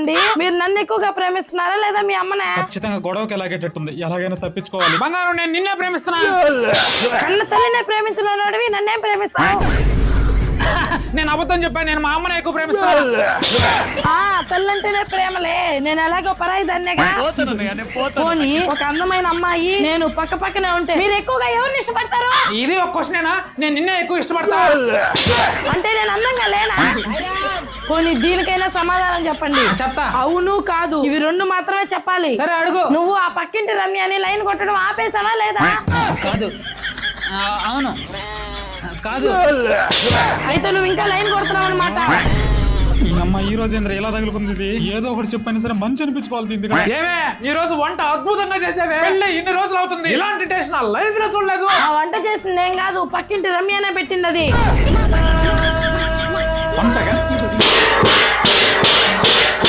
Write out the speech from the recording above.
ఏమండి మీరు నన్ను ఎక్కువగా ప్రేమిస్తున్నారా లేదా మీ అమ్మనే? ఖచ్చితంగా గొడవకి ఎలాగేటట్టుంది, ఎలాగైనా తప్పించుకోవాలి. బంగారం నేను నిన్నే ప్రేమిస్తున్నా. కన్న తల్లినే ప్రేమించినోడివి నన్నేం ప్రేమిస్తావు? నేను అబద్ధం చెప్పాను, నేను మా అమ్మనే ఎక్కువ ప్రేమిస్తాను. తల్లంటేనే ప్రేమలే, నేను ఎలాగో పరాయి దాన్నేగా. పోనీ ఒక అందమైన అమ్మాయి నేను పక్క పక్కనే ఉంటే మీరు ఎక్కువగా ఎవరిని ఇష్టపడతారు? ఇది ఒక క్వశ్చనేనా? నేను నిన్నే ఎక్కువ ఇష్టపడతా. అంటే నేను అందంగా లేనా? పోనీ దీనికైనా సమాధానం చెప్పండి. చెప్తా. అవును కాదు ఇవి రెండు మాత్రమే చెప్పాలి. సరే అడుగు. నువ్వు ఆ పక్కింటి రమ్య అని లైన్ కొట్టడం ఆపేసావా లేదా? కాదు. అవును కాదు. అయితే నువ్వు ఇంకా లైన్ కొడుతున్నావు అనమాట. ఈ అమ్మ ఈ రోజు ఏంద్ర ఇలా తగులుకుంది? ఏదో ఒకటి చెప్పైనా సరే మంచి అనిపించుకోవాలి. ఏమే ఈ రోజు వంట అద్భుతంగా చేసేవే. పెళ్ళి ఇన్ని రోజులు అవుతుంది, ఇలాంటి టేస్ట్ నా లైఫ్ లో చూడలేదు. ఆ వంట చేసింది ఏం కాదు, పక్కింటి రమ్యనే పెట్టింది అది. 1 సెకండ్.